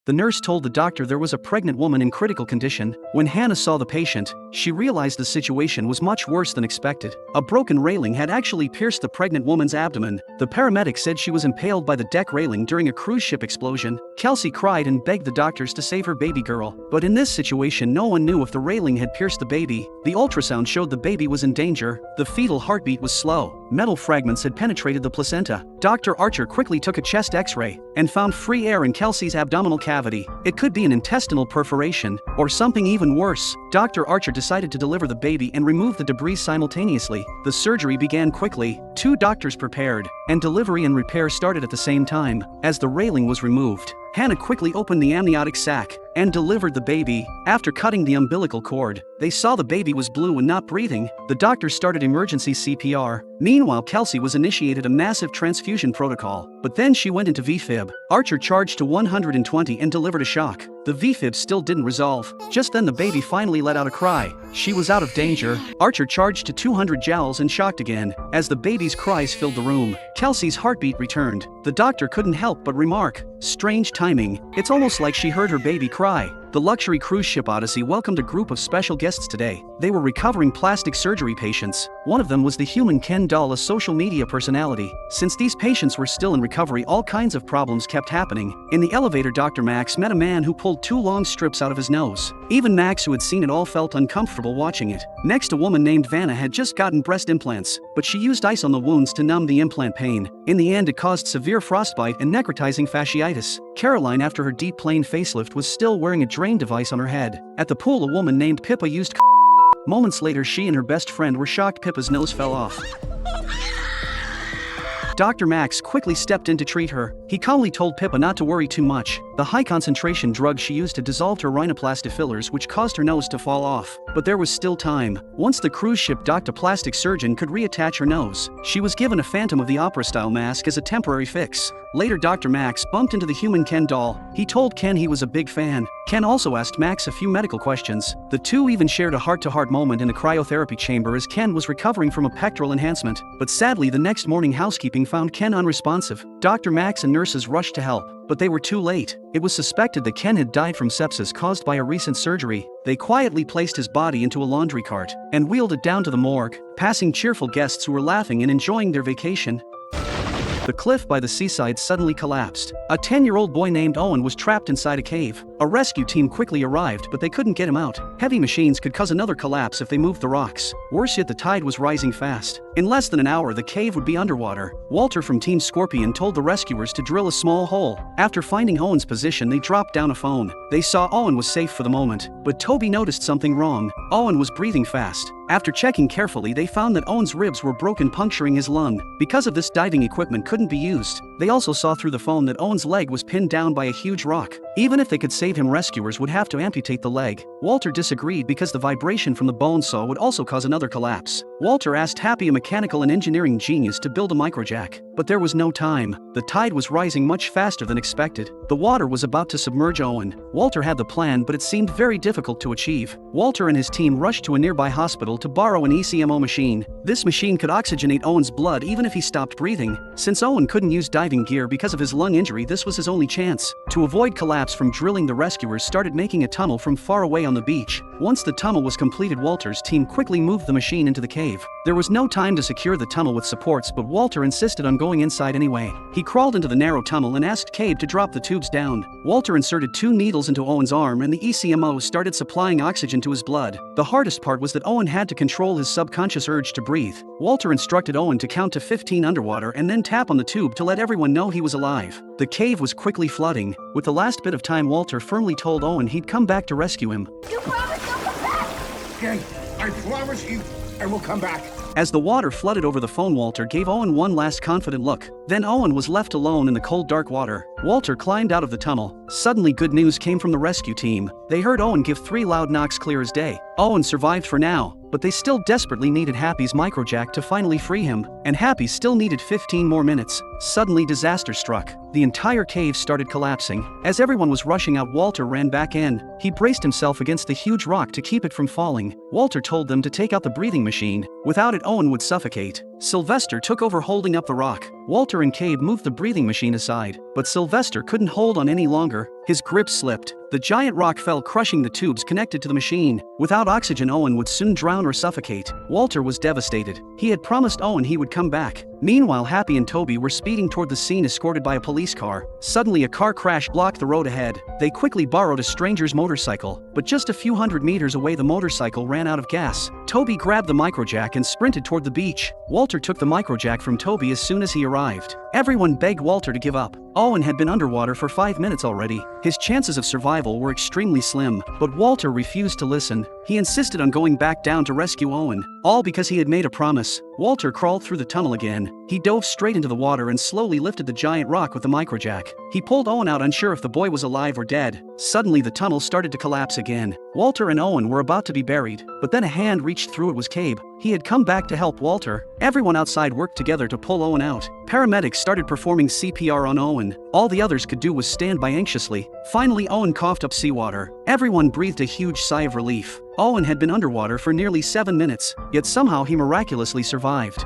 The nurse told the doctor there was a pregnant woman in critical condition. When Hannah saw the patient, she realized the situation was much worse than expected. A broken railing had actually pierced the pregnant woman's abdomen. The paramedic said she was impaled by the deck railing during a cruise ship explosion. Kelsey cried and begged the doctors to save her baby girl. But in this situation, no one knew if the railing had pierced the baby. The ultrasound showed the baby was in danger. The fetal heartbeat was slow. Metal fragments had penetrated the placenta. Dr. Archer quickly took a chest x-ray and found free air in Kelsey's abdominal cavity. It could be an intestinal perforation or something even worse. Dr. Archer decided to deliver the baby and remove the debris simultaneously. The surgery began quickly. 2 doctors prepared, and delivery and repair started at the same time. As the railing was removed, Hannah quickly opened the amniotic sac and delivered the baby. After cutting the umbilical cord, they saw the baby was blue and not breathing. The doctors started emergency CPR. Meanwhile, Kelsey was initiated a massive transfusion protocol, but then she went into VFib. Archer charged to 120 and delivered a shock. The VFib still didn't resolve. Just then the baby finally let out a cry. She was out of danger. Archer charged to 200 joules and shocked again. As the baby's cries filled the room, Kelsey's heartbeat returned. The doctor couldn't help but remark, "Strange timing. It's almost like she heard her baby cry." The luxury cruise ship Odyssey welcomed a group of special guests today. They were recovering plastic surgery patients. One of them was the human Ken doll, a social media personality. Since these patients were still in recovery, all kinds of problems kept happening. In the elevator, Dr. Max met a man who pulled 2 long strips out of his nose. Even Max, who had seen it all, felt uncomfortable watching it. Next, a woman named Vanna had just gotten breast implants, but she used ice on the wounds to numb the implant pain. In the end, it caused severe frostbite and necrotizing fasciitis. Caroline, after her deep plane facelift, was still wearing a drain device on her head. At the pool, a woman named Pippa used Moments later, she and her best friend were shocked Pippa's nose fell off. Dr. Max quickly stepped in to treat her. He calmly told Pippa not to worry too much. The high-concentration drug she used had dissolved her rhinoplasty fillers, which caused her nose to fall off. But there was still time. Once the cruise ship docked, a plastic surgeon could reattach her nose. She was given a Phantom of the Opera-style mask as a temporary fix. Later, Dr. Max bumped into the human Ken doll. He told Ken he was a big fan. Ken also asked Max a few medical questions. The two even shared a heart-to-heart moment in a cryotherapy chamber as Ken was recovering from a pectoral enhancement. But sadly, the next morning, housekeeping found Ken unresponsive. Dr. Max and nurses rushed to help, but they were too late. It was suspected that Ken had died from sepsis caused by a recent surgery. They quietly placed his body into a laundry cart and wheeled it down to the morgue, passing cheerful guests who were laughing and enjoying their vacation. The cliff by the seaside suddenly collapsed. A 10-year-old boy named Owen was trapped inside a cave. A rescue team quickly arrived, but they couldn't get him out. Heavy machines could cause another collapse if they moved the rocks. Worse yet, the tide was rising fast. In less than an hour, the cave would be underwater. Walter from Team Scorpion told the rescuers to drill a small hole. After finding Owen's position, they dropped down a phone. They saw Owen was safe for the moment, but Toby noticed something wrong. Owen was breathing fast. After checking carefully, they found that Owen's ribs were broken, puncturing his lung. Because of this, diving equipment couldn't be used. They also saw through the phone that Owen's leg was pinned down by a huge rock. Even if they could save him, rescuers would have to amputate the leg. Walter disagreed because the vibration from the bone saw would also cause another collapse. Walter asked Happy, a mechanical and engineering genius, to build a microjack, but there was no time. The tide was rising much faster than expected. The water was about to submerge Owen. Walter had the plan, but it seemed very difficult to achieve. Walter and his team rushed to a nearby hospital to borrow an ECMO machine. This machine could oxygenate Owen's blood even if he stopped breathing. Since Owen couldn't use diving gear because of his lung injury, this was his only chance. To avoid collapse from drilling, the rescuers started making a tunnel from far away on the beach. Once the tunnel was completed, Walter's team quickly moved the machine into the cave. There was no time to secure the tunnel with supports, but Walter insisted on going inside anyway. He crawled into the narrow tunnel and asked Cabe to drop the tubes down. Walter inserted 2 needles into Owen's arm, and the ECMO started supplying oxygen to his blood. The hardest part was that Owen had to control his subconscious urge to breathe. Walter instructed Owen to count to 15 underwater and then tap on the tube to let everyone know he was alive. The cave was quickly flooding. With the last bit of time, Walter firmly told Owen he'd come back to rescue him. You promised you'll come back! Okay, I promise you I will come back. As the water flooded over the phone, Walter gave Owen one last confident look. Then Owen was left alone in the cold, dark water. Walter climbed out of the tunnel. Suddenly, good news came from the rescue team. They heard Owen give 3 loud knocks, clear as day. Owen survived for now, but they still desperately needed Happy's microjack to finally free him, and Happy still needed 15 more minutes. Suddenly, disaster struck. The entire cave started collapsing. As everyone was rushing out, Walter ran back in. He braced himself against the huge rock to keep it from falling. Walter told them to take out the breathing machine. Without it, Owen would suffocate. Sylvester took over holding up the rock. Walter and Cabe moved the breathing machine aside, but Sylvester couldn't hold on any longer. His grip slipped. The giant rock fell, crushing the tubes connected to the machine. Without oxygen, Owen would soon drown or suffocate. Walter was devastated. He had promised Owen he would come back. Meanwhile, Happy and Toby were speeding toward the scene, escorted by a police car. Suddenly, a car crash blocked the road ahead. They quickly borrowed a stranger's motorcycle, but just a few hundred meters away, the motorcycle ran out of gas. Toby grabbed the microjack and sprinted toward the beach. Walter took the microjack from Toby as soon as he arrived. Everyone begged Walter to give up. Owen had been underwater for 5 minutes already. His chances of survival were extremely slim, but Walter refused to listen. He insisted on going back down to rescue Owen, all because he had made a promise. Walter crawled through the tunnel again. He dove straight into the water and slowly lifted the giant rock with the microjack. He pulled Owen out, unsure if the boy was alive or dead. Suddenly, the tunnel started to collapse again. Walter and Owen were about to be buried, but then a hand reached through. It was Cabe. He had come back to help Walter. Everyone outside worked together to pull Owen out. Paramedics started performing CPR on Owen. All the others could do was stand by anxiously. Finally, Owen coughed up seawater. Everyone breathed a huge sigh of relief. Owen had been underwater for nearly 7 minutes, yet somehow he miraculously survived.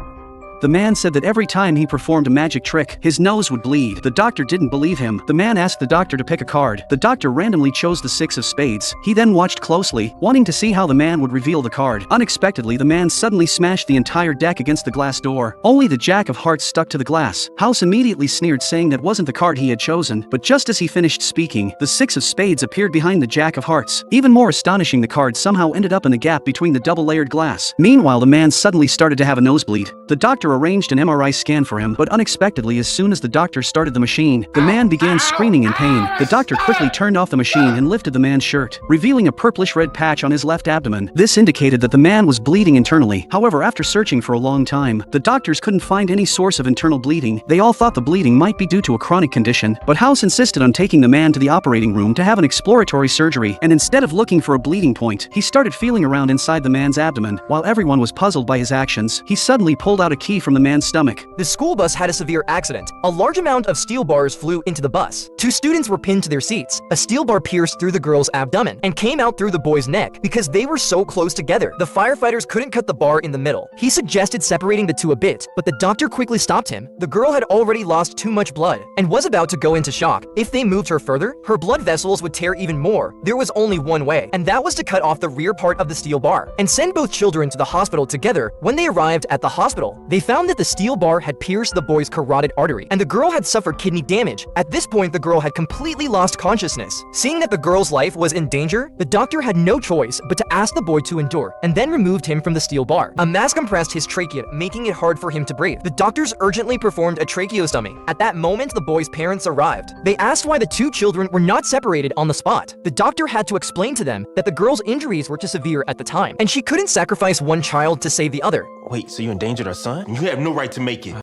The man said that every time he performed a magic trick, his nose would bleed. The doctor didn't believe him. The man asked the doctor to pick a card. The doctor randomly chose the 6 of spades. He then watched closely, wanting to see how the man would reveal the card. Unexpectedly, the man suddenly smashed the entire deck against the glass door. Only the Jack of Hearts stuck to the glass. House immediately sneered, saying that wasn't the card he had chosen. But just as he finished speaking, the 6 of spades appeared behind the Jack of Hearts. Even more astonishing, the card somehow ended up in the gap between the double-layered glass. Meanwhile, the man suddenly started to have a nosebleed. The doctor arranged an MRI scan for him, but unexpectedly, as soon as the doctor started the machine, the man began screaming in pain. The doctor quickly turned off the machine and lifted the man's shirt, revealing a purplish-red patch on his left abdomen. This indicated that the man was bleeding internally. However, after searching for a long time, the doctors couldn't find any source of internal bleeding. They all thought the bleeding might be due to a chronic condition, but House insisted on taking the man to the operating room to have an exploratory surgery, and instead of looking for a bleeding point, he started feeling around inside the man's abdomen. While everyone was puzzled by his actions, he suddenly pulled out a key from the man's stomach. The school bus had a severe accident. A large amount of steel bars flew into the bus. 2 students were pinned to their seats. A steel bar pierced through the girl's abdomen and came out through the boy's neck. Because they were so close together, the firefighters couldn't cut the bar in the middle. He suggested separating the 2 a bit, but the doctor quickly stopped him. The girl had already lost too much blood and was about to go into shock. If they moved her further, her blood vessels would tear even more. There was only one way, and that was to cut off the rear part of the steel bar and send both children to the hospital together. When they arrived at the hospital, they found that the steel bar had pierced the boy's carotid artery, and the girl had suffered kidney damage. At this point, the girl had completely lost consciousness. Seeing that the girl's life was in danger, the doctor had no choice but to ask the boy to endure, and then removed him from the steel bar. A mask compressed his trachea, making it hard for him to breathe. The doctors urgently performed a tracheostomy. At that moment, the boy's parents arrived. They asked why the 2 children were not separated on the spot. The doctor had to explain to them that the girl's injuries were too severe at the time, and she couldn't sacrifice one child to save the other. Wait, so you endangered our son? You have no right to make it.